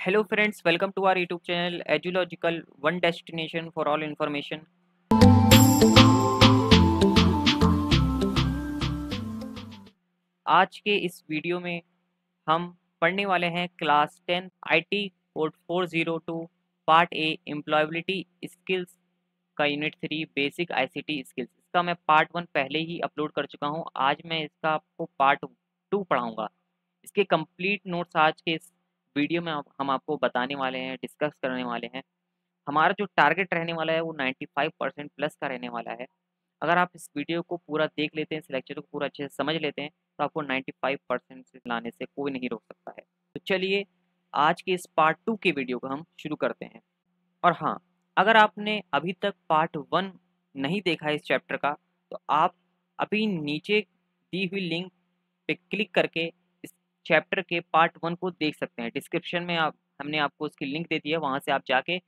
Hello friends, welcome to our YouTube channel Edulogical, one destination for all information. आज के इस video में हम पढ़ने वाले हैं class 10 IT code 402 part A employability skills का यूनिट 3 बेसिक ICT स्किल्स। इसका मैं पार्ट 1 पहले ही अपलोड कर चुका हूं। आज मैं इसका आपको पार्ट 2 पढ़ाऊंगा। इसके कंप्लीट नोट्स आज के इस वीडियो में हम आपको बताने वाले हैं, डिस्कस करने वाले हैं। हमारा जो टारगेट रहने वाला है वो 95% प्लस का रहने वाला है। अगर आप इस वीडियो को पूरा देख लेते हैं, इस लेक्चर को पूरा अच्छे से समझ लेते हैं, तो आपको 95% से लाने से कोई नहीं रोक सकता है। तो चलिए आज के इस पार्ट 2 के वीडियो को हम शुरू करते हैं। और हाँ, अगर आपने अभी तक पार्ट 1 नहीं देखा है इस चैप्टर का, तो आप अभी नीचे दी हुई लिंक पे क्लिक करके इस चैप्टर के पार्ट 1 को देख सकते हैं। डिस्क्रिप्शन में हमने आपको उसकी लिंक दे दी है, वहाँ से आप जाके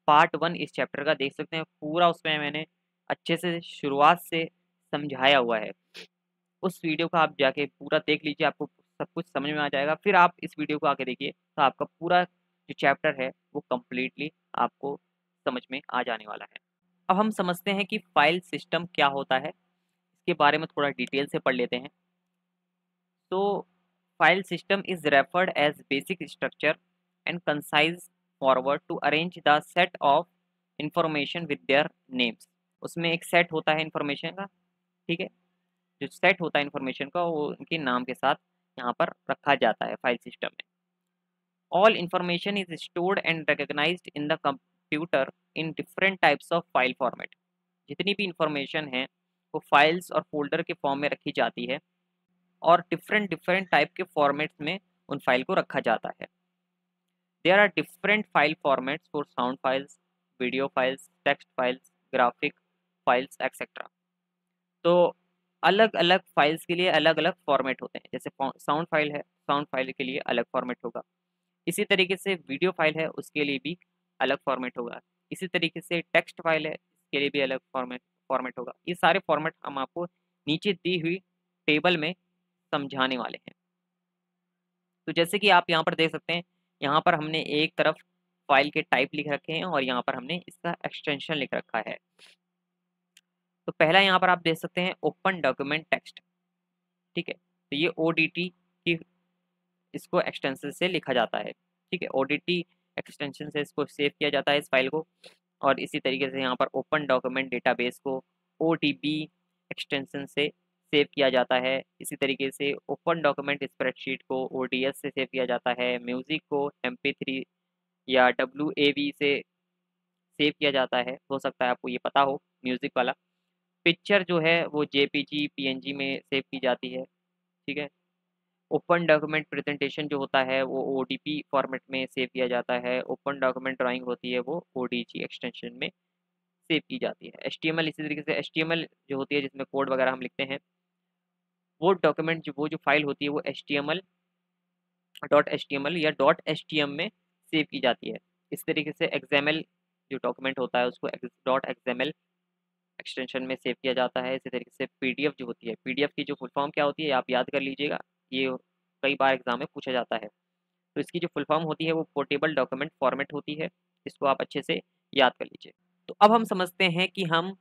पार्ट 1 इस चैप्टर का देख सकते हैं। पूरा उसमें मैंने अच्छे से शुरुआत से समझाया हुआ है। उस वीडियो को आप जाके पूरा देख लीजिए, आपको सब कुछ समझ में आ जाएगा। फिर आप इस वीडियो को आके देखिए, तो आपका पूरा जो चैप्टर है वो कम्प्लीटली आपको समझ में आ जाने वाला है। अब हम समझते हैं कि फाइल सिस्टम क्या होता है। इसके बारे में थोड़ा डिटेल से पढ़ लेते हैं। तो file system is referred as basic structure and concise forward to arrange the set of information with their names। उसमें एक सेट होता है इंफॉर्मेशन का, ठीक है। जो सेट होता है इंफॉर्मेशन का वो उनके नाम के साथ यहाँ पर रखा जाता है फाइल सिस्टम में। All information is stored and recognised in the computer in different types of file format. जितनी भी इंफॉर्मेशन है वो फाइल्स और फोल्डर के फॉर्म में रखी जाती है और डिफरेंट डिफरेंट टाइप के फॉर्मेट्स में उन फाइल को रखा जाता है। There are different file formats for sound files, video files, text files, graphic files etcetera. तो अलग अलग फाइल्स के लिए अलग अलग फॉर्मेट होते हैं। जैसे साउंड फाइल है, साउंड फाइल के लिए अलग फॉर्मेट होगा। इसी तरीके से वीडियो फाइल है, उसके लिए भी अलग फॉर्मेट होगा। इसी तरीके से टेक्स्ट फाइल है, इसके लिए भी अलग फॉर्मेट होगा। ये सारे फॉर्मेट हम आपको नीचे दी हुई टेबल में समझाने वाले हैं। तो जैसे कि आप यहाँ पर देख सकते हैं, यहाँ पर हमने एक तरफ फाइल के टाइप लिख रखे हैं और यहाँ पर हमने इसका एक्सटेंशन लिख रखा है। तो पहला यहाँ पर आप देख सकते हैं ओपन डॉक्यूमेंट टेक्स्ट, ठीक है। तो ये ODT की इसको एक्सटेंशन से लिखा जाता है, ठीक है। ODT एक्सटेंशन से इसको सेव किया जाता है इस फाइल को। और इसी तरीके से यहाँ पर ओपन डॉक्यूमेंट डेटाबेस को ODB एक्सटेंशन से सेव किया जाता है। इसी तरीके से ओपन डॉक्यूमेंट स्प्रेडशीट को ODS से सेव किया जाता है। म्यूजिक को MP3 या WAV से सेव किया जाता है। हो सकता है आपको ये पता हो म्यूजिक वाला। पिक्चर जो है वो JPG PNG में सेव की जाती है, ठीक है। ओपन डॉक्यूमेंट प्रेजेंटेशन जो होता है वो ODP फॉर्मेट में सेव किया जाता है। ओपन डॉक्यूमेंट ड्राइंग होती है वो ODG एक्सटेंशन में सेव की जाती है। HTML इसी तरीके से HTML जो होती है जिसमें कोड वगैरह हम लिखते हैं, वो डॉक्यूमेंट जो वो जो फाइल होती है वो HTML या .htm में सेव की जाती है। इस तरीके से XML जो डॉक्यूमेंट होता है उसको .xml एक्सटेंशन में सेव किया जाता है। इसी तरीके से PDF जो होती है, PDF की जो फुल फॉर्म क्या होती है आप याद कर लीजिएगा, ये कई बार एग्जाम में पूछा जाता है। तो इसकी जो फुल फॉर्म होती है वो पोर्टेबल डॉक्यूमेंट फॉर्मेट होती है। इसको आप अच्छे से याद कर लीजिए। तो अब हम समझते हैं कि हम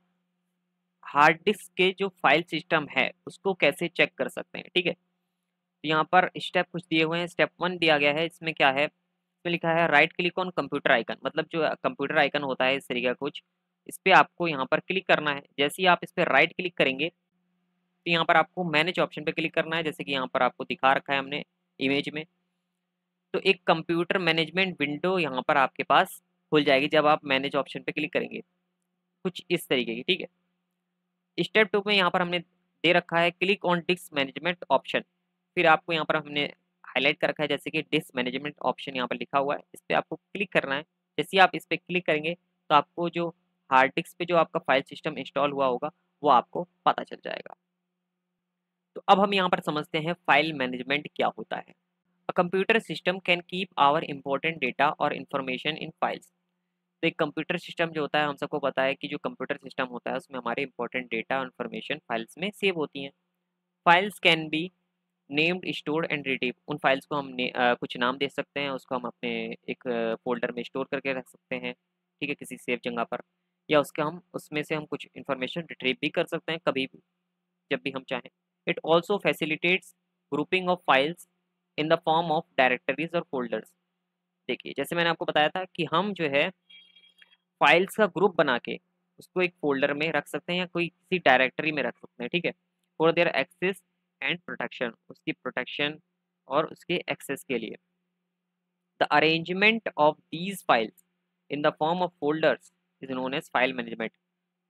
हार्ड डिस्क के जो फाइल सिस्टम है उसको कैसे चेक कर सकते हैं, ठीक है। तो यहाँ पर स्टेप कुछ दिए हुए हैं। स्टेप 1 दिया गया है, इसमें क्या है, इसमें लिखा है right click on computer icon. मतलब जो कंप्यूटर आइकन होता है इस तरीके का कुछ, इस पर आपको यहाँ पर क्लिक करना है। जैसे ही आप इस पर राइट क्लिक करेंगे तो यहाँ पर आपको मैनेज ऑप्शन पे क्लिक करना है। जैसे कि यहाँ पर आपको दिखा रखा है हमने इमेज में। तो एक कंप्यूटर मैनेजमेंट विंडो यहाँ पर आपके पास खुल जाएगी जब आप मैनेज ऑप्शन पे क्लिक करेंगे, कुछ इस तरीके की, ठीक है। स्टेप 2 में यहाँ पर हमने दे रखा है click on disc management option. फिर आपको यहाँ पर हमने हाईलाइट कर रखा है जैसे कि डिस्क मैनेजमेंट ऑप्शन यहाँ पर लिखा हुआ है, इस पर आपको क्लिक करना है। जैसे ही आप इस पर क्लिक करेंगे तो आपको जो हार्ड डिस्क पे जो आपका फाइल सिस्टम इंस्टॉल हुआ होगा वो आपको पता चल जाएगा। तो अब हम यहाँ पर समझते हैं फाइल मैनेजमेंट क्या होता है। A computer system can keep our important data और इन्फॉर्मेशन इन फाइल्स। तो एक कंप्यूटर सिस्टम जो होता है, हम सबको पता है कि जो कंप्यूटर सिस्टम होता है उसमें हमारे इंपॉर्टेंट डेटा और इन्फॉर्मेशन फाइल्स में सेव होती हैं। Files can be named store and retrieve, उन फाइल्स को हम कुछ नाम दे सकते हैं, उसको हम अपने एक फोल्डर में स्टोर करके रख सकते हैं, ठीक है, किसी सेफ जगह पर, या उसके हम उसमें से हम कुछ इन्फॉर्मेशन रिट्रीव भी कर सकते हैं कभी भी, जब भी हम चाहें। It also facilitates grouping of files in the form of directories और फोल्डर्स। देखिए जैसे मैंने आपको बताया था कि हम जो है फाइल्स का ग्रुप बना के उसको एक फोल्डर में रख सकते हैं या कोई किसी डायरेक्टरी में रख सकते हैं, ठीक है, for their access and protection, उसकी प्रोटेक्शन और उसके एक्सेस के लिए। The arrangement of these files in the form of folders is known as file management.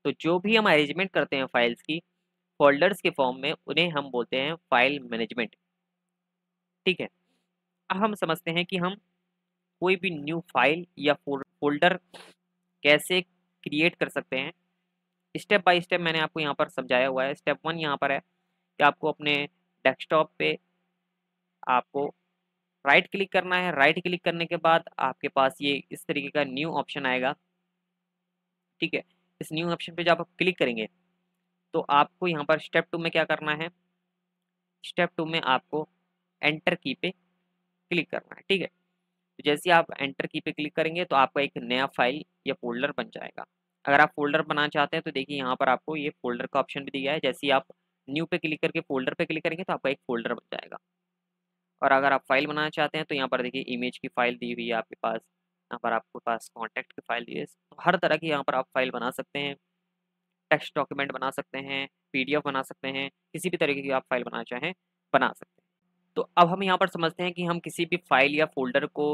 तो जो भी हम अरेंजमेंट करते हैं फाइल्स की फोल्डर्स के फॉर्म में, उन्हें हम बोलते हैं फाइल मैनेजमेंट, ठीक है। अब हम समझते हैं कि हम कोई भी न्यू फाइल या फोल्डर कैसे क्रिएट कर सकते हैं। स्टेप बाय स्टेप मैंने आपको यहाँ पर समझाया हुआ है। स्टेप 1 यहाँ पर है कि आपको अपने डेस्कटॉप पे आपको राइट क्लिक करना है। राइट क्लिक करने के बाद आपके पास ये इस तरीके का न्यू ऑप्शन आएगा, ठीक है। इस न्यू ऑप्शन पे जब आप क्लिक करेंगे तो आपको यहाँ पर स्टेप 2 में क्या करना है, स्टेप 2 में आपको एंटर की पे क्लिक करना है, ठीक है। तो जैसे ही आप एंटर की पे क्लिक करेंगे तो आपका एक नया फाइल या फोल्डर बन जाएगा। अगर आप फोल्डर बनाना चाहते हैं तो देखिए यहाँ पर आपको ये फोल्डर का ऑप्शन भी दिया है। जैसे ही आप न्यू पे क्लिक करके फोल्डर पे क्लिक करेंगे तो आपका एक फोल्डर बन जाएगा। और अगर आप फाइल बनाना चाहते हैं तो यहाँ पर देखिए इमेज की फाइल दी हुई है आपके पास, यहाँ पर आपके पास कॉन्टैक्ट की फाइल दी है। तो हर तरह की यहाँ पर आप फाइल बना सकते हैं, टेक्स्ट डॉक्यूमेंट बना सकते हैं, पीडीएफ बना सकते हैं, किसी भी तरीके की आप फाइल बनाना चाहें बना सकते हैं। तो अब हम यहाँ पर समझते हैं कि हम किसी भी फाइल या फोल्डर को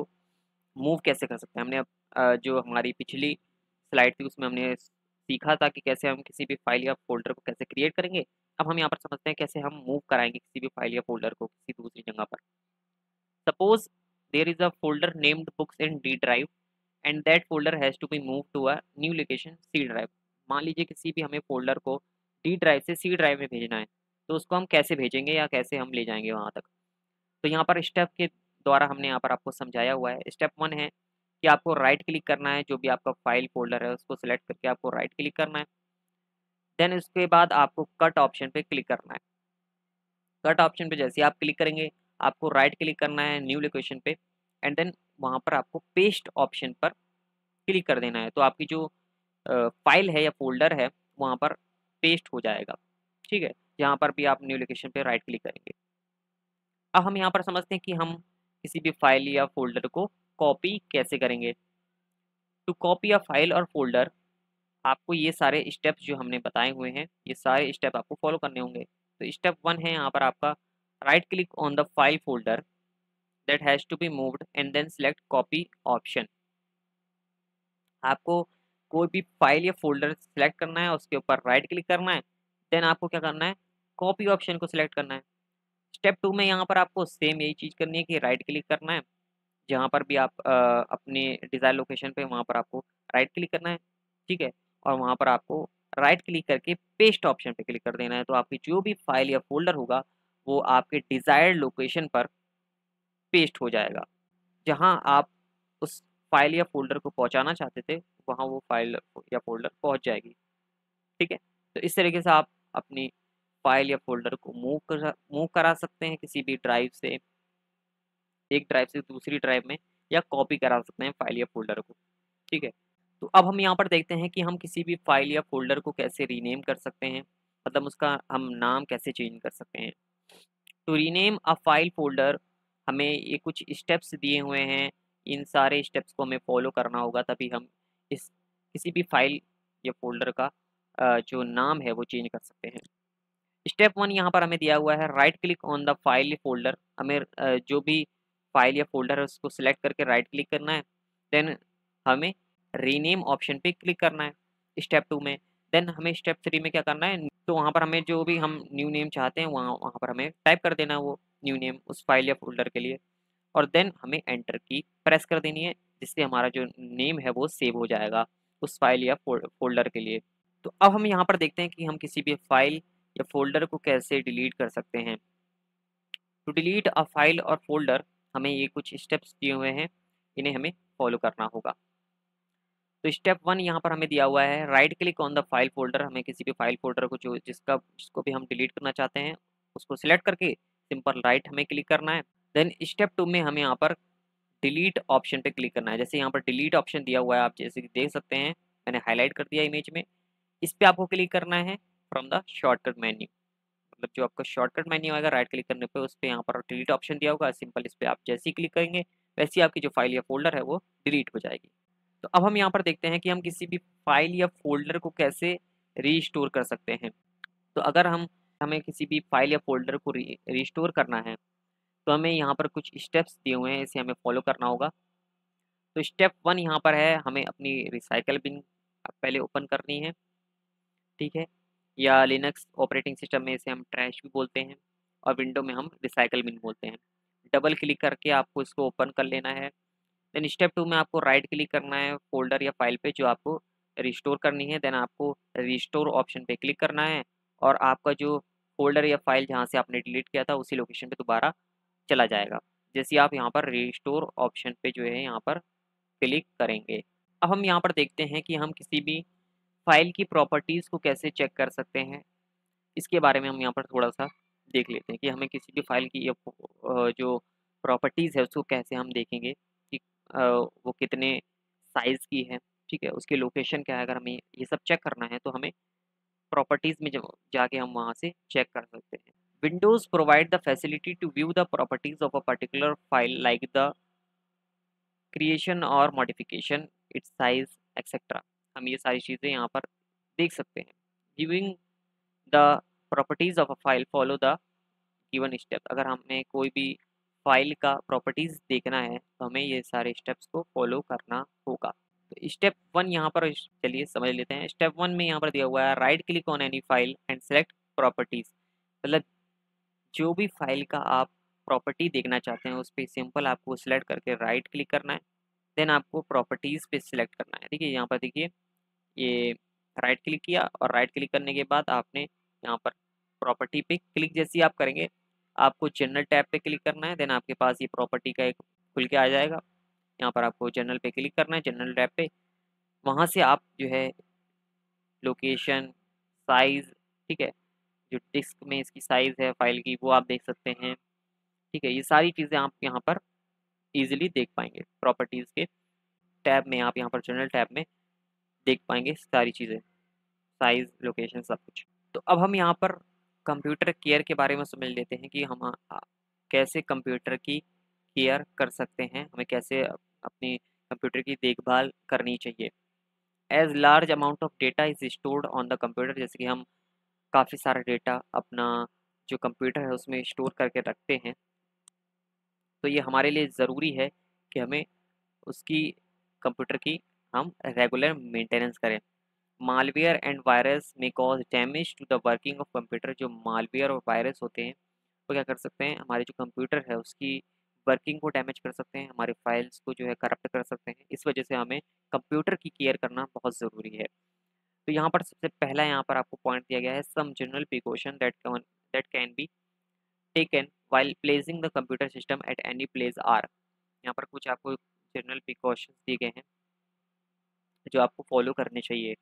मूव कैसे कर सकते हैं। हमने अब जो हमारी पिछली स्लाइड थी उसमें हमने सीखा था कि कैसे हम किसी भी फाइल या फोल्डर को कैसे क्रिएट करेंगे। अब हम यहाँ पर समझते हैं कैसे हम मूव कराएंगे किसी भी फाइल या फोल्डर को किसी दूसरी जगह पर। Suppose there is a folder named books in D drive and that folder has to be move to a new location C drive. मान लीजिए किसी भी हमें फोल्डर को डी ड्राइव से सी ड्राइव में भेजना है, तो उसको हम कैसे भेजेंगे या कैसे हम ले जाएंगे वहाँ तक। तो यहाँ पर स्टेप के द्वारा हमने यहाँ पर आपको समझाया हुआ है। स्टेप 1 है कि आपको राइट क्लिक करना है, जो भी आपका फाइल फोल्डर है उसको सिलेक्ट करके आपको राइट क्लिक करना है। देन उसके बाद आपको कट ऑप्शन पे क्लिक करना है। कट ऑप्शन पे जैसे ही आप क्लिक करेंगे आपको राइट क्लिक करना है न्यू लोकेशन पे एंड देन वहाँ पर आपको पेस्ट ऑप्शन पर क्लिक कर देना है। तो आपकी जो फाइल है या फोल्डर है वहाँ पर पेस्ट हो जाएगा, ठीक है, जहाँ पर भी आप न्यू लोकेशन पे राइट क्लिक करेंगे। अब हम यहाँ पर समझते हैं कि हम किसी भी फाइल या फोल्डर को कॉपी कैसे करेंगे। टू कॉपी अ फाइल और फोल्डर आपको ये सारे स्टेप्स जो हमने बताए हुए हैं ये सारे स्टेप आपको फॉलो करने होंगे। तो स्टेप 1 है यहाँ पर आपका right click on the file folder that has to be moved and then select copy option. आपको कोई भी फाइल या फोल्डर सेलेक्ट करना है, उसके ऊपर राइट क्लिक करना है, देन आपको क्या करना है, कॉपी ऑप्शन को सिलेक्ट करना है। स्टेप 2 में यहाँ पर आपको सेम यही चीज़ करनी है कि राइट क्लिक करना है, जहाँ पर भी आप अपने डिज़ायर लोकेशन पे वहाँ पर आपको राइट क्लिक करना है, ठीक है, और वहाँ पर आपको राइट क्लिक करके पेस्ट ऑप्शन पे क्लिक कर देना है। तो आपकी जो भी फाइल या फोल्डर होगा वो आपके डिज़ायर्ड लोकेशन पर पेस्ट हो जाएगा। जहाँ आप उस फाइल या फ़ोल्डर को पहुँचाना चाहते थे, वहाँ वो फाइल या फ़ोल्डर पहुँच जाएगी, ठीक है? तो इस तरीके से आप अपनी फाइल या फ़ोल्डर को मूव करा सकते हैं किसी भी ड्राइव से, एक ड्राइव से दूसरी ड्राइव में, या कॉपी करा सकते हैं फाइल या फ़ोल्डर को, ठीक है? तो अब हम यहाँ पर देखते हैं कि हम किसी भी फाइल या फ़ोल्डर को कैसे रीनेम कर सकते हैं, मतलब उसका हम नाम कैसे चेंज कर सकते हैं। To rename a file folder हमें ये कुछ स्टेप्स दिए हुए हैं, इन सारे स्टेप्स को हमें फॉलो करना होगा तभी हम इस किसी भी फाइल या फ़ोल्डर का जो नाम है वो चेंज कर सकते हैं। स्टेप 1 यहाँ पर हमें दिया हुआ है right click on the file या फ़ोल्डर। हमें जो भी फाइल या फ़ोल्डर है उसको सिलेक्ट करके राइट क्लिक करना है। देन हमें रीनेम ऑप्शन पे क्लिक करना है स्टेप 2 में। देन हमें स्टेप 3 में क्या करना है, तो वहाँ पर हमें जो भी हम न्यू नेम चाहते हैं वहाँ वहाँ पर हमें टाइप कर देना है वो न्यू नेम उस फाइल या फ़ोल्डर के लिए, और देन हमें एंटर की प्रेस कर देनी है, जिससे हमारा जो नेम है वो सेव हो जाएगा उस फाइल या फ़ोल्डर के लिए। तो अब हम यहाँ पर देखते हैं कि हम किसी भी फाइल या फ़ोल्डर को कैसे डिलीट कर सकते हैं। टू डिलीट अ फाइल और फ़ोल्डर हमें ये कुछ स्टेप्स दिए हुए हैं, इन्हें हमें फॉलो करना होगा। तो स्टेप 1 यहाँ पर हमें दिया हुआ है right click on the file folder. हमें किसी भी फाइल फ़ोल्डर को जो जिसको भी हम डिलीट करना चाहते हैं उसको सिलेक्ट करके सिंपल राइट हमें क्लिक करना है। देन स्टेप 2 में हमें यहाँ पर डिलीट ऑप्शन पे क्लिक करना है। जैसे यहाँ पर डिलीट ऑप्शन दिया हुआ है, आप जैसे कि देख सकते हैं, मैंने हाईलाइट कर दिया इमेज में। इस पे आपको क्लिक करना है फ्रॉम द शॉर्टकट मेन्यू। मतलब जो आपका शॉर्टकट मेन्यू आएगा राइट क्लिक करने पे, उस पे यहाँ पर डिलीट ऑप्शन दिया होगा, सिंपल इस पे आप जैसे ही क्लिक करेंगे वैसे ही आपकी जो फाइल या फोल्डर है वो डिलीट हो जाएगी। तो अब हम यहाँ पर देखते हैं कि हम किसी भी फाइल या फोल्डर को कैसे रीस्टोर कर सकते हैं। तो अगर हमें किसी भी फाइल या फोल्डर को रिस्टोर करना है तो हमें यहाँ पर कुछ स्टेप्स दिए हुए हैं, इसे हमें फॉलो करना होगा। तो स्टेप 1 यहाँ पर है, हमें अपनी रिसाइकल बिन पहले ओपन करनी है, ठीक है, या लिनक्स ऑपरेटिंग सिस्टम में इसे हम ट्रैश भी बोलते हैं और विंडो में हम रिसाइकल बिन बोलते हैं। डबल क्लिक करके आपको इसको ओपन कर लेना है। देन स्टेप 2 में आपको राइट क्लिक करना है फोल्डर या फाइल पे जो आपको रिस्टोर करनी है। देन आपको रिस्टोर ऑप्शन पे क्लिक करना है और आपका जो फोल्डर या फाइल जहाँ से आपने डिलीट किया था उसी लोकेशन पे दोबारा चला जाएगा, जैसे आप यहाँ पर रिस्टोर ऑप्शन पे जो है यहाँ पर क्लिक करेंगे। अब हम यहाँ पर देखते हैं कि हम किसी भी फाइल की प्रॉपर्टीज़ को कैसे चेक कर सकते हैं। इसके बारे में हम यहाँ पर थोड़ा-सा देख लेते हैं कि हमें किसी भी फाइल की जो प्रॉपर्टीज़ है उसको कैसे हम देखेंगे कि वो कितने साइज़ की है, ठीक है? उसकी लोकेशन क्या है? अगर हमें ये सब चेक करना है तो हमें प्रॉपर्टीज़ में जब जाके हम वहाँ से चेक कर सकते हैं। Windows provide the facility to view the properties of a particular file like the creation और मॉडिफिकेशन, इट्स साइज़ एक्सेट्रा। हम ये सारी चीज़ें यहाँ पर देख सकते हैं। Viewing the properties of a file follow the given step. अगर हमें कोई भी फाइल का प्रॉपर्टीज़ देखना है तो हमें ये सारे स्टेप्स को फॉलो करना होगा। तो स्टेप 1 यहाँ पर चलिए समझ लेते हैं। स्टेप 1 में यहाँ पर दिया हुआ है right click on any file and select properties. मतलब जो भी फाइल का आप प्रॉपर्टी देखना चाहते हैं उस पर सिंपल आपको सिलेक्ट करके राइट क्लिक करना है। देन आपको प्रॉपर्टीज़ पे सिलेक्ट करना है। देखिए यहाँ पर देखिए ये राइट क्लिक किया और राइट क्लिक करने के बाद आपने यहाँ पर प्रॉपर्टी पे क्लिक जैसे ही आप करेंगे आपको जनरल टैब पे क्लिक करना है। देन आपके पास ये प्रॉपर्टी का एक खुल के आ जाएगा। यहाँ पर आपको जनरल पे क्लिक करना है, जनरल टैब पे। वहाँ से आप जो है लोकेशन, साइज़, ठीक है, जो डिस्क में इसकी साइज़ है फाइल की वो आप देख सकते हैं, ठीक है। ये सारी चीज़ें आप यहाँ पर ईजिली देख पाएंगे। प्रॉपर्टीज़ के टैब में आप यहाँ पर जनरल टैब में देख पाएंगे सारी चीज़ें, साइज़, लोकेशन, सब कुछ। तो अब हम यहाँ पर कंप्यूटर केयर के बारे में समझ लेते हैं कि हम कैसे कंप्यूटर की केयर कर सकते हैं, हमें कैसे अपनी कंप्यूटर की देखभाल करनी चाहिए। As large amount of data is stored on the computer, जैसे कि हम काफ़ी सारा डेटा अपना जो कंप्यूटर है उसमें स्टोर करके रखते हैं, तो ये हमारे लिए ज़रूरी है कि हमें उसकी कंप्यूटर की हम रेगुलर मेंटेनेंस करें। Malware and virus may cause damage to the working of computer. जो मालवेयर और वायरस होते हैं वो क्या कर सकते हैं, हमारे जो कंप्यूटर है उसकी वर्किंग को डैमेज कर सकते हैं, हमारे फाइल्स को जो है करप्ट कर सकते हैं। इस वजह से हमें कंप्यूटर की केयर करना बहुत ज़रूरी है। तो यहाँ पर सबसे पहला यहाँ पर आपको पॉइंट दिया गया है, some general precaution that can be taken while placing the computer system at any place are. यहाँ पर कुछ आपको जनरल प्रिकॉशंस दिए गए हैं जो आपको फॉलो करने चाहिए।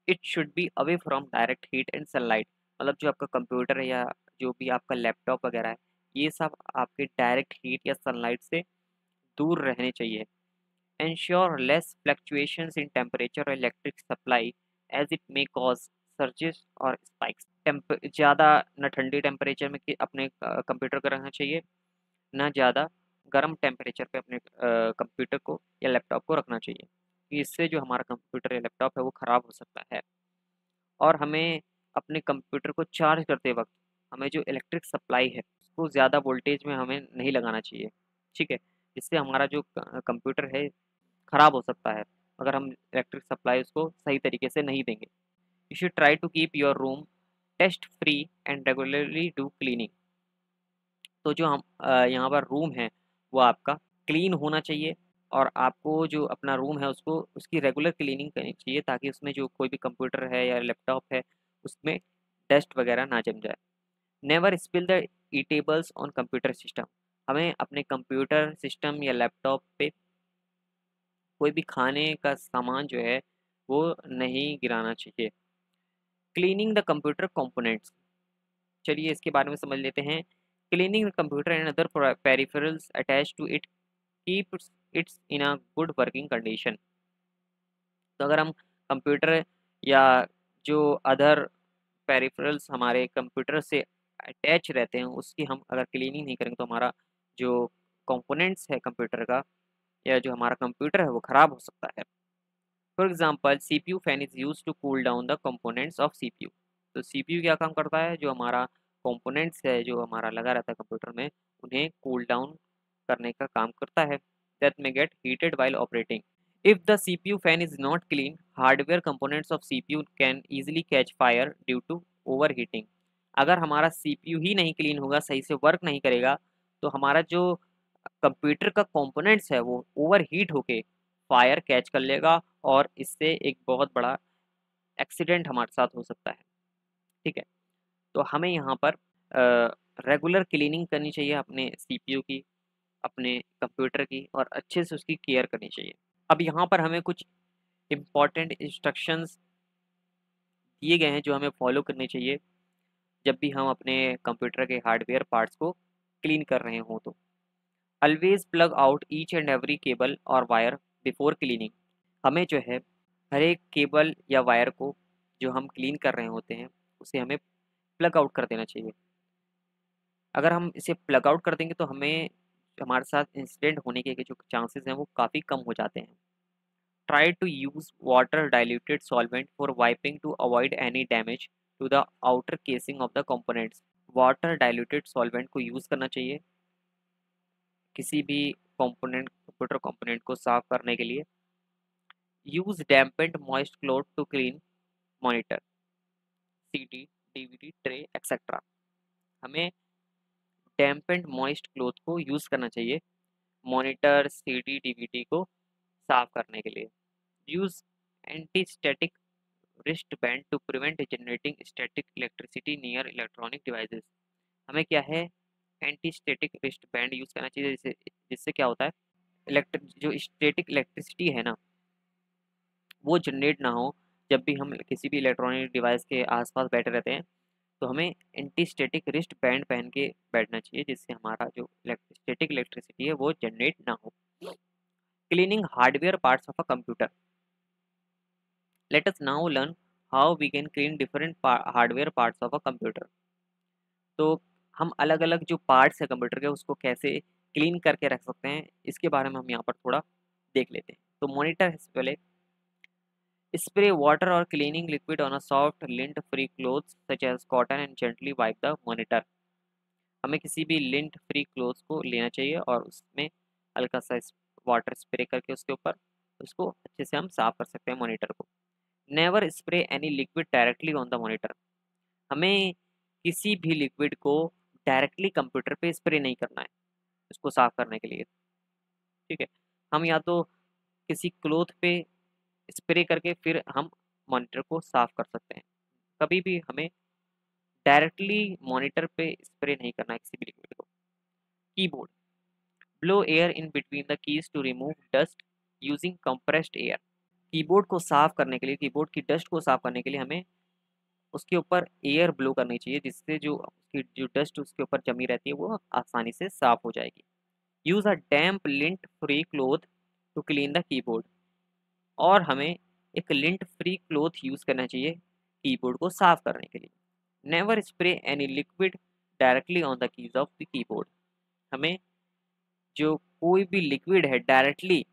It should be away from direct heat and sunlight. मतलब जो आपका कंप्यूटर है या जो भी आपका लैपटॉप वगैरह है ये सब आपके डायरेक्ट हीट या सनलाइट से दूर रहने चाहिए। Ensure less fluctuations in temperature और electric supply as it may cause surges और स्पाइक्स। ज़्यादा न ठंडी टेम्परेचर में अपने कंप्यूटर को रखना चाहिए, ना ज़्यादा गर्म टेम्परेचर पे अपने कंप्यूटर को या लैपटॉप को रखना चाहिए, इससे जो हमारा कंप्यूटर या लैपटॉप है वो ख़राब हो सकता है। और हमें अपने कंप्यूटर को चार्ज करते वक्त हमें जो इलेक्ट्रिक सप्लाई है उसको ज़्यादा वोल्टेज में हमें नहीं लगाना चाहिए, ठीक है, जिससे हमारा जो कंप्यूटर है ख़राब हो सकता है अगर हम इलेक्ट्रिक सप्लाई उसको सही तरीके से नहीं देंगे। You should try to keep your room test free and regularly do cleaning. तो जो हम यहाँ पर रूम है वो आपका क्लीन होना चाहिए और आपको जो अपना रूम है उसको उसकी रेगुलर क्लीनिंग करनी चाहिए ताकि उसमें जो कोई भी कंप्यूटर है या लैपटॉप है उसमें डस्ट वगैरह ना जम जाए। Never spill the eatables on computer system. हमें अपने कंप्यूटर सिस्टम या लैपटॉप पे कोई भी खाने का सामान जो है वो नहीं गिराना चाहिए। Cleaning the computer components. चलिए इसके बारे में समझ लेते हैं। Cleaning the computer and other peripherals attached to it keeps it in a good working condition. तो अगर हम कंप्यूटर या जो अदर पेरिफेरल्स हमारे कंप्यूटर से अटैच रहते हैं उसकी हम अगर क्लीनिंग नहीं करेंगे तो हमारा जो कंपोनेंट्स है कंप्यूटर का या जो हमारा कंप्यूटर है वो ख़राब हो सकता है। For example CPU fan is used to cool down the components of CPU. तो सीपीयू क्या काम करता है, जो हमारा कंपोनेंट्स है जो हमारा लगा रहता है कंप्यूटर में उन्हें कूल डाउन करने का काम करता है। दैट में gate heated while operating. If the CPU fan is not clean, hardware components of CPU can easily catch fire due to overheating. अगर हमारा CPU ही नहीं क्लीन होगा, सही से वर्क नहीं करेगा, तो हमारा जो कंप्यूटर का कंपोनेंट्स है वो ओवरहीट होके फायर कैच कर लेगा और इससे एक बहुत बड़ा एक्सीडेंट हमारे साथ हो सकता है। ठीक है, तो हमें यहाँ पर रेगुलर क्लीनिंग करनी चाहिए अपने CPU की, अपने कंप्यूटर की, और अच्छे से उसकी केयर करनी चाहिए। अब यहाँ पर हमें कुछ इम्पॉर्टेंट इंस्ट्रक्शंस दिए गए हैं जो हमें फॉलो करने चाहिए जब भी हम अपने कंप्यूटर के हार्डवेयर पार्ट्स को क्लीन कर रहे हों। तो always plug out each and every cable और वायर बिफोर क्लीनिंग। हमें जो है हर एक केबल या वायर को जो हम क्लीन कर रहे होते हैं उसे हमें प्लग आउट कर देना चाहिए। अगर हम इसे प्लग आउट कर देंगे तो हमें हमारे साथ इंसिडेंट होने के जो चांसेस हैं वो काफ़ी कम हो जाते हैं। Try to use water diluted solvent for wiping to avoid any damage to the outer casing of the components. Water diluted solvent को यूज़ करना चाहिए किसी भी कंपोनेंट कंप्यूटर कंपोनेंट को साफ करने के लिए। Use dampened moist cloth to clean monitor, CD, DVD tray et cetera. हमें डैम्पेंड मॉइस्ट क्लॉथ को यूज़ करना चाहिए मॉनिटर, सीडी, डीवीडी को साफ करने के लिए। Use anti static wristband to prevent generating static electricity near electronic devices। हमें क्या है, anti static wrist band use करना चाहिए जिससे जिससे क्या होता है, इलेक्ट्रिक जो स्टैटिक इलेक्ट्रिसिटी है ना वो जनरेट ना हो। जब भी हम किसी भी इलेक्ट्रॉनिक डिवाइस के आसपास बैठे रहते हैं तो हमें एंटी स्टैटिक रिस्ट बैंड पहन के बैठना चाहिए जिससे हमारा जो स्टैटिक इलेक्ट्रिसिटी है वो जनरेट ना हो। Cleaning hardware parts of a computer. Let us now learn how we can clean different hardware parts of a computer। तो हम अलग अलग जो पार्ट्स है कंप्यूटर के उसको कैसे क्लीन करके रख सकते हैं इसके बारे में हम यहाँ पर थोड़ा देख लेते हैं। तो मॉनिटर है पहले। स्प्रे वाटर और cleaning liquid on a soft lint free cloths such as cotton and gently wipe the monitor. हमें किसी भी लिंट फ्री क्लोथ्स को लेना चाहिए और उसमें हल्का सा वाटर स्प्रे करके उसके ऊपर उसको अच्छे से हम साफ कर सकते हैं मॉनिटर को। Never spray any liquid directly on the monitor. हमें किसी भी लिक्विड को डायरेक्टली कंप्यूटर पे स्प्रे नहीं करना है इसको साफ करने के लिए। ठीक है, हम या तो किसी क्लोथ पे स्प्रे करके फिर हम मॉनिटर को साफ कर सकते हैं। कभी भी हमें डायरेक्टली मॉनिटर पे स्प्रे नहीं करना है किसी भी लिक्विड को। Keyboard, blow air in between the keys to remove dust using compressed air. Keyboard को साफ करने के लिए, कीबोर्ड की डस्ट को साफ करने के लिए हमें उसके ऊपर एयर ब्लो करनी चाहिए जिससे जो उसकी जो डस्ट उसके ऊपर जमी रहती है वो आसानी से साफ हो जाएगी। Use a damp lint free cloth to clean the keyboard. और हमें एक लिंट फ्री क्लोथ यूज़ करना चाहिए कीबोर्ड को साफ करने के लिए। Never spray any liquid directly on the keys of the keyboard. हमें जो कोई भी लिक्विड है डायरेक्टली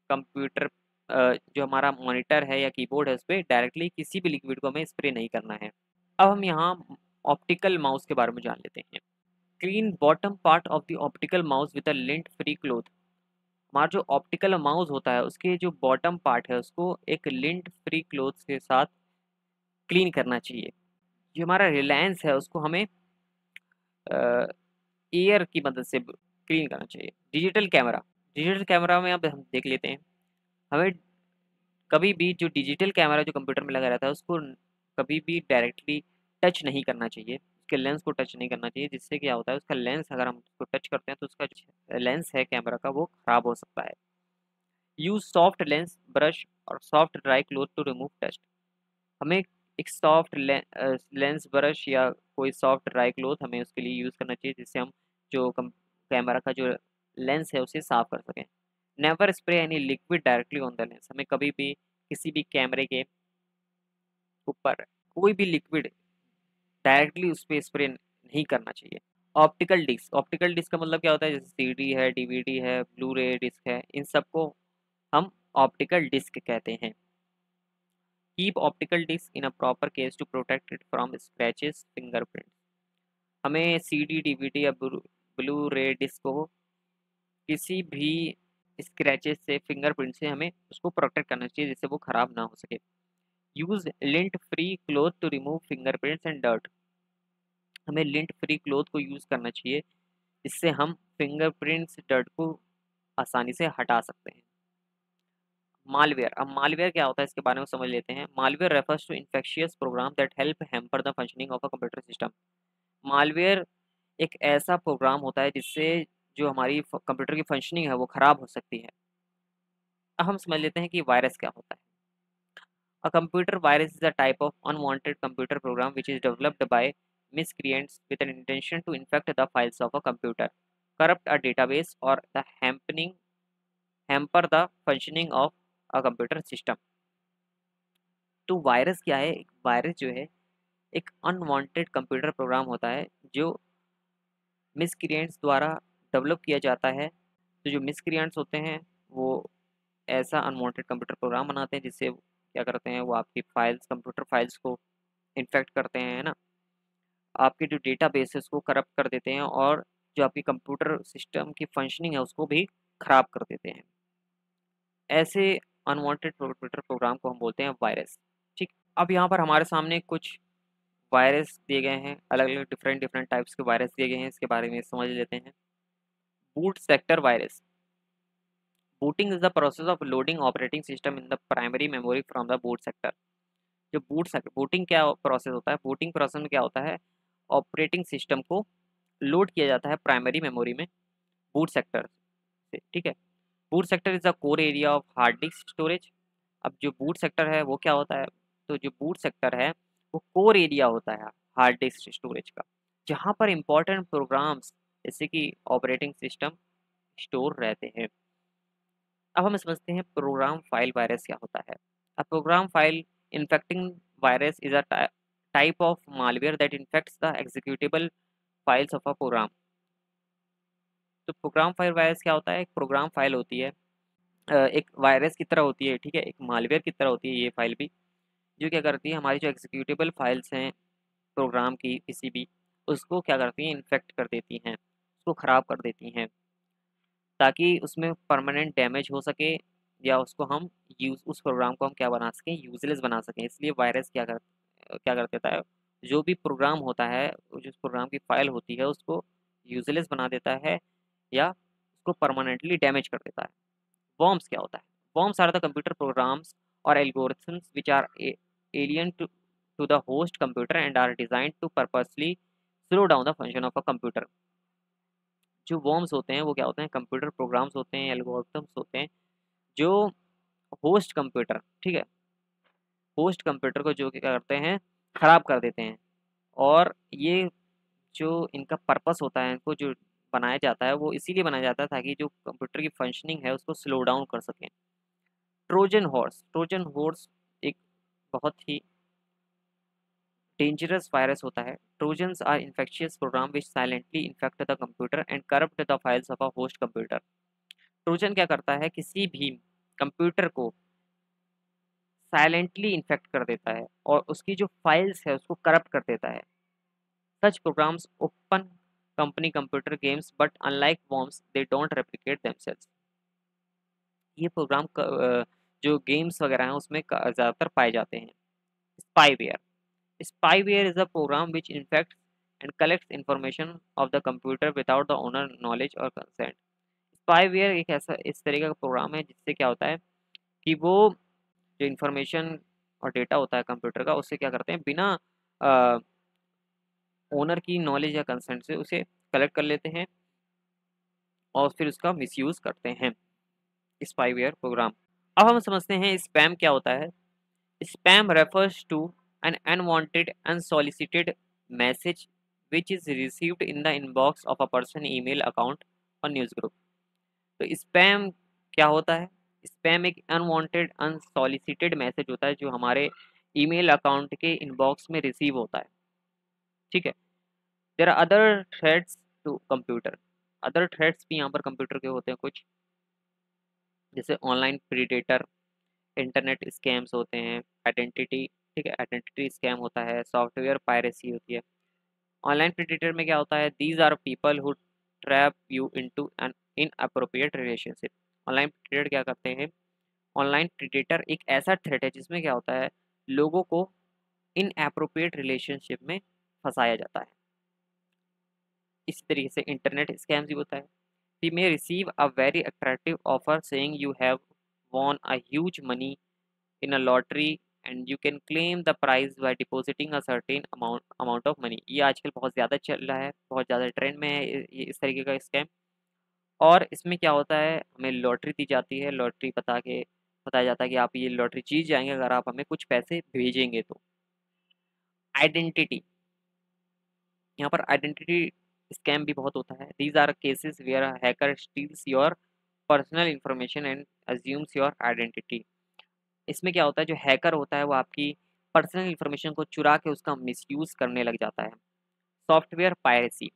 कंप्यूटर जो हमारा मॉनिटर है या कीबोर्ड है उस पर डायरेक्टली किसी भी लिक्विड को हमें स्प्रे नहीं करना है। अब हम यहाँ ऑप्टिकल माउस के बारे में जान लेते हैं। Clean bottom part of the optical mouse with a lint free cloth. हमारा जो ऑप्टिकल माउस होता है उसके जो बॉटम पार्ट है उसको एक लिंट फ्री क्लोथ के साथ क्लीन करना चाहिए। जो हमारा रिलायंस है उसको हमें एयर की मदद से क्लीन करना चाहिए। डिजिटल कैमरा, डिजिटल कैमरा में अब हम देख लेते हैं। हमें कभी भी जो डिजिटल कैमरा जो कंप्यूटर में लगा रहता है उसको कभी भी डायरेक्टली टच नहीं करना चाहिए, उसके लेंस को टच नहीं करना चाहिए जिससे क्या होता है उसका लेंस अगर हम उसको टच करते हैं तो उसका जो लेंस है कैमरा का वो खराब हो सकता है। यूज सॉफ्ट लेंस ब्रश और soft dry cloth to remove dust. हमें एक सॉफ्ट लेंस ब्रश या कोई सॉफ्ट ड्राई क्लॉथ हमें उसके लिए यूज़ करना चाहिए, जिससे हम जो कैमरा का जो लेंस है उसे साफ कर सकें। Never spray any liquid directly on the lens, हमें कभी भी किसी भी कैमरे के ऊपर कोई भी लिक्विड डायरेक्टली उस पर स्प्रे नहीं करना चाहिए। ऑप्टिकल डिस्क का मतलब क्या होता है, जैसे सीडी है, डीवीडी है, ब्लू रे डिस्क है, इन सबको हम ऑप्टिकल डिस्क कहते हैं। Keep optical disc in a proper case to protect it from scratches fingerprint. हमें सीडी डीवीडी या ब्लू रे डिस्क को किसी भी स्क्रैचेस से, फिंगरप्रिंट से हमें उसको प्रोटेक्ट करना चाहिए, जिससे वो खराब ना हो सके। Use lint free cloth to remove fingerprints and dirt, हमें लिंट फ्री क्लोथ को यूज करना चाहिए, इससे हम फिंगरप्रिंट्स डर्ट को आसानी से हटा सकते हैं। मालवेयर, अब मालवेयर क्या होता है इसके बारे में समझ लेते हैं। Malware refers to infectious program that help hamper the functioning of a computer system. Malware एक ऐसा प्रोग्राम होता है जिससे जो हमारी कंप्यूटर की फंक्शनिंग है वो खराब हो सकती है। अब हम समझ लेते हैं कि वायरस क्या होता है। A computer virus is a type of unwanted computer program which is developed by miscreants with an intention to infect the files of a computer, corrupt a database, or the hamper the functioning of a computer system. तो virus क्या है? Virus जो है एक unwanted computer program होता है जो miscreants द्वारा डेवलप किया जाता है। तो जो मिसक्रिएंट्स होते हैं वो ऐसा अनवांटेड कंप्यूटर प्रोग्राम बनाते हैं जिससे क्या करते हैं, वो आपकी फाइल्स, कंप्यूटर फाइल्स को इन्फेक्ट करते हैं, है ना, आपके जो डेटाबेस है उसको करप्ट कर देते हैं, और जो आपकी कंप्यूटर सिस्टम की फंक्शनिंग है उसको भी खराब कर देते हैं। ऐसे अनवांटेड कंप्यूटर प्रोग्राम को हम बोलते हैं वायरस। ठीक, अब यहाँ पर हमारे सामने कुछ वायरस दिए गए हैं, अलग अलग डिफरेंट डिफरेंट टाइप्स के वायरस दिए गए हैं, इसके बारे में समझ लेते हैं। Boot sector virus. Booting is the process of loading operating system in the primary memory from the boot sector. जो बूटिंग क्या प्रोसेस होता है, बूटिंग प्रोसेस में क्या होता है, ऑपरेटिंग सिस्टम को लोड किया जाता है प्राइमरी मेमोरी में बूट सेक्टर से। ठीक है, boot sector is the core area of hard disk storage. अब जो बूट सेक्टर है वो क्या होता है, तो जो बूट सेक्टर है वो कोर एरिया होता है हार्ड डिस्क स्टोरेज का, जहाँ पर इंपॉर्टेंट प्रोग्राम्स जैसे कि ऑपरेटिंग सिस्टम स्टोर रहते हैं। अब हम समझते हैं प्रोग्राम फाइल वायरस क्या होता है। A program file infecting virus is a type of malware that infects the executable files of a program. तो प्रोग्राम फाइल वायरस क्या होता है, एक प्रोग्राम फाइल होती है, एक वायरस की तरह होती है, ठीक है, एक मालवेयर की तरह होती है ये फाइल भी, जो क्या करती है, हमारी जो एग्जीक्यूटेबल फाइल्स हैं प्रोग्राम की किसी भी, उसको क्या करती हैं, इन्फेक्ट कर देती हैं, उसको ख़राब कर देती हैं, ताकि उसमें परमानेंट डैमेज हो सके, या उसको हम यूज़, उस प्रोग्राम को हम क्या बना सकें, यूजलेस बना सकें। इसलिए वायरस क्या कर देता है, जो भी प्रोग्राम होता है, जो प्रोग्राम की फाइल होती है उसको यूजलेस बना देता है, या उसको परमानेंटली डैमेज कर देता है। वर्म्स क्या होता है, worms are the computer programs और algorithms which are alien to the host computer and are designed to purposely slow down the function of a computer. जो वर्म्स होते हैं वो क्या होते हैं, कंप्यूटर प्रोग्राम्स होते हैं, एल्गोरिथम्स होते हैं, जो होस्ट कंप्यूटर, ठीक है, होस्ट कंप्यूटर को जो क्या करते हैं, खराब कर देते हैं। और ये जो इनका पर्पस होता है, इनको जो बनाया जाता है वो इसीलिए बनाया जाता है ताकि जो कंप्यूटर की फंक्शनिंग है उसको स्लो डाउन कर सकें। ट्रोजन हॉर्स एक बहुत ही डेंजरस वायरस होता है। Trojans are infectious program which silently infect the computer and corrupt the files of a host computer. Trojan क्या करता है, किसी भी कंप्यूटर को साइलेंटली इन्फेक्ट कर देता है और उसकी जो फाइल्स है उसको करप्ट कर देता है। Such programs open company computer games but unlike worms they don't replicate themselves. ये प्रोग्राम जो गेम्स वगैरह हैं उसमें ज़्यादातर पाए जाते हैं। Spyware, spyware is a program which infects and collects information of the computer without the owner knowledge or consent। spyware एक ऐसा इस तरीके का प्रोग्राम है जिससे क्या होता है कि वो जो इंफॉर्मेशन और डेटा होता है कंप्यूटर का, उससे क्या करते हैं, बिना ओनर की नॉलेज या कंसेंट से उसे कलेक्ट कर लेते हैं और फिर उसका मिसयूज करते हैं। Spyware program. अब हम समझते हैं स्पैम क्या होता है। Spam refers to an unwanted unsolicited message which is received in the inbox of a person email account or news group। तो स्पैम क्या होता है? स्पैम एक अनवांटेड अनसॉलिसिटेड मैसेज होता है जो हमारे ईमेल अकाउंट के इनबॉक्स में रिसीव होता है। ठीक है। There are other threats to computer. Other threats भी यहाँ पर कंप्यूटर के होते हैं कुछ, जैसे ऑनलाइन प्रीडेटर, इंटरनेट स्कैम्स होते हैं, आइडेंटिटी, ठीक है, आइडेंटिटी स्कैम होता है, सॉफ्टवेयर पायरेसी होती है। ऑनलाइन प्रीडेटर में क्या होता है? These are people who trap you into an inappropriate relationship. Online predator क्या करते हैं? ऑनलाइन प्रीडेटर एक ऐसा थ्रेट है जिसमें क्या होता है, लोगों को इनअप्रोप्रिएट रिलेशनशिप में फंसाया जाता है। इसी तरीके से इंटरनेट स्कैम्स भी होता है। You may receive a very attractive offer saying you have won a huge money in a lottery and you can claim the prize by depositing a certain amount of money। ये आजकल बहुत ज़्यादा चल रहा है, बहुत ज़्यादा ट्रेंड में है ये इस तरीके का स्कैम। और इसमें क्या होता है, हमें लॉटरी दी जाती है, लॉटरी बताया जाता है कि आप ये लॉटरी जीत जाएंगे अगर आप हमें कुछ पैसे भेजेंगे तो। आइडेंटिटी, यहाँ पर आइडेंटिटी स्कैम भी बहुत होता है। These are cases where hacker steals your personal information and assumes your identity. इसमें क्या होता है, जो हैकर होता है वो आपकी पर्सनल इंफॉर्मेशन को चुरा के उसका मिसयूज करने लग जाता है। Software piracy,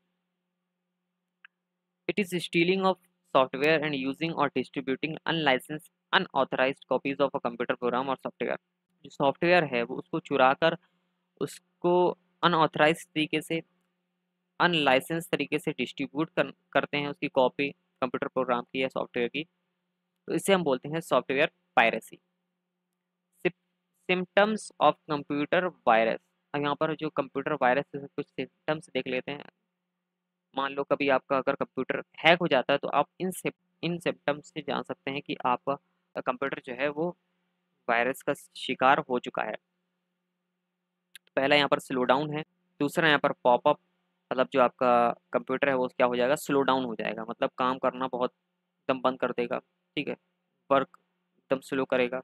it is stealing of software and using or distributing unlicensed unauthorized copies of a computer program or software. जो सॉफ्टवेयर है वो उसको चुरा कर उसको अनऑथराइज तरीके से, अनलाइसेंस तरीके से डिस्ट्रीब्यूट करते हैं उसकी कॉपी कंप्यूटर प्रोग्राम की या सॉफ्टवेयर की, तो इसे हम बोलते हैं software piracy. Symptoms of computer virus. अब यहाँ पर जो कंप्यूटर वायरस के कुछ सिम्टम्स देख लेते हैं। मान लो कभी आपका अगर कंप्यूटर हैक हो जाता है तो आप इन सिम्टम्स से जान सकते हैं कि आपका कंप्यूटर जो है वो वायरस का शिकार हो चुका है। पहला यहाँ पर स्लो डाउन है। दूसरा यहाँ पर पॉपअप, मतलब जो आपका कंप्यूटर है वो क्या हो जाएगा, स्लो डाउन हो जाएगा, मतलब काम करना बहुत एकदम बंद कर देगा। ठीक है, वर्क एकदम स्लो करेगा।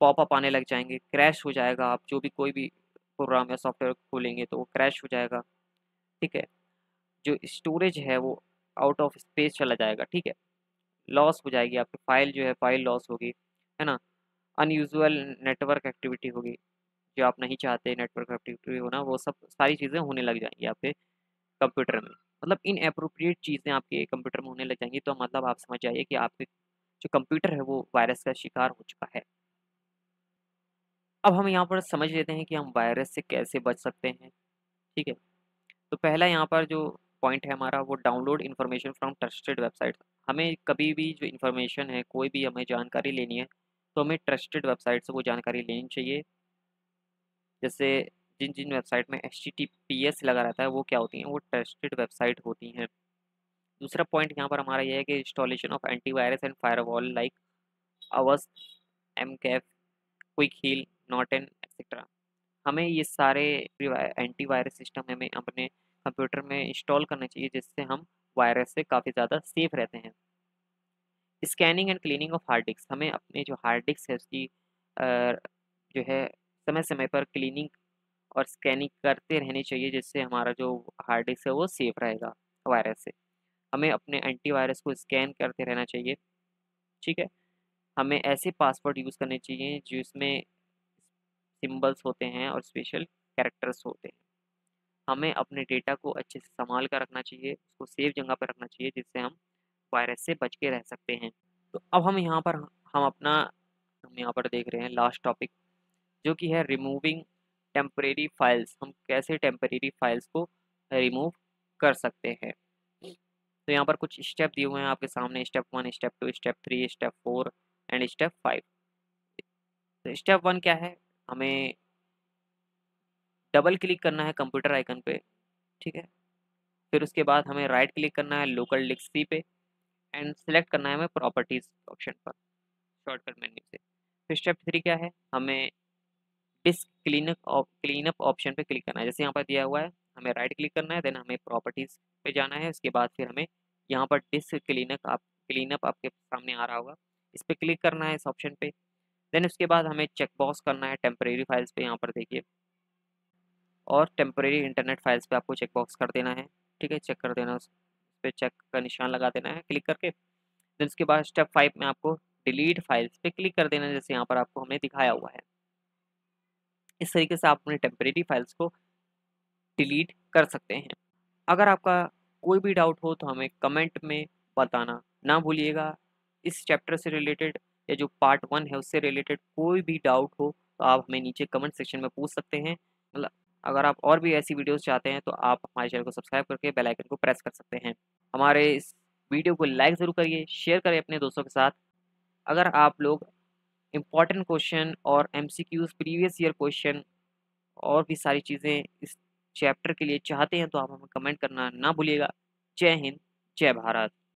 पॉपअप आने लग जाएंगे, क्रैश हो जाएगा, आप जो भी कोई भी प्रोग्राम या सॉफ्टवेयर खोलेंगे तो वो क्रैश हो जाएगा। ठीक है, जो स्टोरेज है वो आउट ऑफ स्पेस चला जाएगा। ठीक है, लॉस हो जाएगी, आपकी फाइल जो है फाइल लॉस होगी, है ना। अनयूजुअल नेटवर्क एक्टिविटी होगी, जो आप नहीं चाहते नेटवर्क एक्टिविटी होना, वो सब सारी चीज़ें होने लग जाएंगी आपके कंप्यूटर में। मतलब इन अप्रोप्रिएट चीज़ें आपके कंप्यूटर में होने लग जाएंगी, तो मतलब आप समझ जाइए कि आपके जो कंप्यूटर है वो वायरस का शिकार हो चुका है। अब हम यहाँ पर समझ लेते हैं कि हम वायरस से कैसे बच सकते हैं। ठीक है, तो पहला यहाँ पर जो पॉइंट है हमारा, वो download information from trusted website. हमें कभी भी जो इन्फॉर्मेशन है, कोई भी हमें जानकारी लेनी है, तो हमें ट्रस्टेड वेबसाइट से वो जानकारी लेनी चाहिए। जैसे जिन जिन वेबसाइट में HTTPS लगा रहता है वो क्या होती हैं, वो ट्रस्टेड वेबसाइट होती हैं। दूसरा पॉइंट यहाँ पर हमारा यह है कि installation of antivirus and firewall like ours, McAfee, Quick Heal, Norton et cetera. हमें ये सारे एंटीवायरस सिस्टम हमें अपने कंप्यूटर में इंस्टॉल करना चाहिए, जिससे हम वायरस से काफ़ी ज़्यादा सेफ रहते हैं। Scanning and cleaning of hard disk, हमें अपने जो हार्ड डिस्क है उसकी जो है समय समय पर क्लीनिंग और स्कैनिंग करते रहनी चाहिए, जिससे हमारा जो हार्ड डिस्क है वो सेफ रहेगा वायरस से। हमें अपने एंटीवायरस को स्कैन करते रहना चाहिए। ठीक है, हमें ऐसे पासवर्ड यूज़ करने चाहिए जिसमें सिंबल्स होते हैं और स्पेशल कैरेक्टर्स होते हैं। हमें अपने डेटा को अच्छे से संभाल कर रखना चाहिए, उसको सेफ जगह पर रखना चाहिए, जिससे हम वायरस से बच के रह सकते हैं। तो अब हम यहाँ पर देख रहे हैं लास्ट टॉपिक, जो कि है रिमूविंग टेम्परेरी फाइल्स। हम कैसे टेम्परेरी फाइल्स को रिमूव कर सकते हैं। तो यहाँ पर कुछ स्टेप दिए हुए हैं आपके सामने, step 1, step 2, step 3, step 4 and step 5। तो स्टेप 1 क्या है, हमें डबल क्लिक करना है कंप्यूटर आइकन पे। ठीक है, फिर उसके बाद हमें राइट क्लिक करना है लोकल डिस्क सी पे एंड सेलेक्ट करना है हमें प्रॉपर्टीज ऑप्शन पर शॉर्टकट मेन्यू से। फिर स्टेप 3 क्या है, हमें डिस्क क्लीनअप ऑप्शन पे क्लिक करना है, जैसे यहाँ पर दिया हुआ है। हमें राइट क्लिक करना है, देन हमें प्रॉपर्टीज पे जाना है, उसके बाद फिर हमें यहाँ पर डिस्क क्लीनअप आपके सामने आ रहा होगा, इस पर क्लिक करना है इस ऑप्शन पे। देन उसके बाद हमें चेक बॉक्स करना है टेम्परेरी फाइल्स पे, यहाँ पर देखिए और टेम्परेरी इंटरनेट फाइल्स पे आपको चेकबॉक्स कर देना है, ठीक है, चेक कर देना, उस पे चेक का निशान लगा देना है क्लिक करके। देन उसके बाद स्टेप 5 में आपको डिलीट फाइल्स पे क्लिक कर देना है, जैसे यहाँ पर आपको हमने दिखाया हुआ है। इस तरीके से आप अपने टेम्परेरी फाइल्स को डिलीट कर सकते हैं। अगर आपका कोई भी डाउट हो तो हमें कमेंट में बताना ना भूलिएगा। इस चैप्टर से रिलेटेड या जो पार्ट 1 है उससे रिलेटेड कोई भी डाउट हो तो आप हमें नीचे कमेंट सेक्शन में पूछ सकते हैं। मतलब अगर आप और भी ऐसी वीडियोस चाहते हैं तो आप हमारे चैनल को सब्सक्राइब करके बेल आइकन को प्रेस कर सकते हैं। हमारे इस वीडियो को लाइक ज़रूर करिए, शेयर करें अपने दोस्तों के साथ। अगर आप लोग इम्पॉर्टेंट क्वेश्चन और एमसीक्यूज, प्रीवियस ईयर क्वेश्चन और भी सारी चीज़ें इस चैप्टर के लिए चाहते हैं तो आप हमें कमेंट करना ना भूलिएगा। जय हिंद, जय भारत।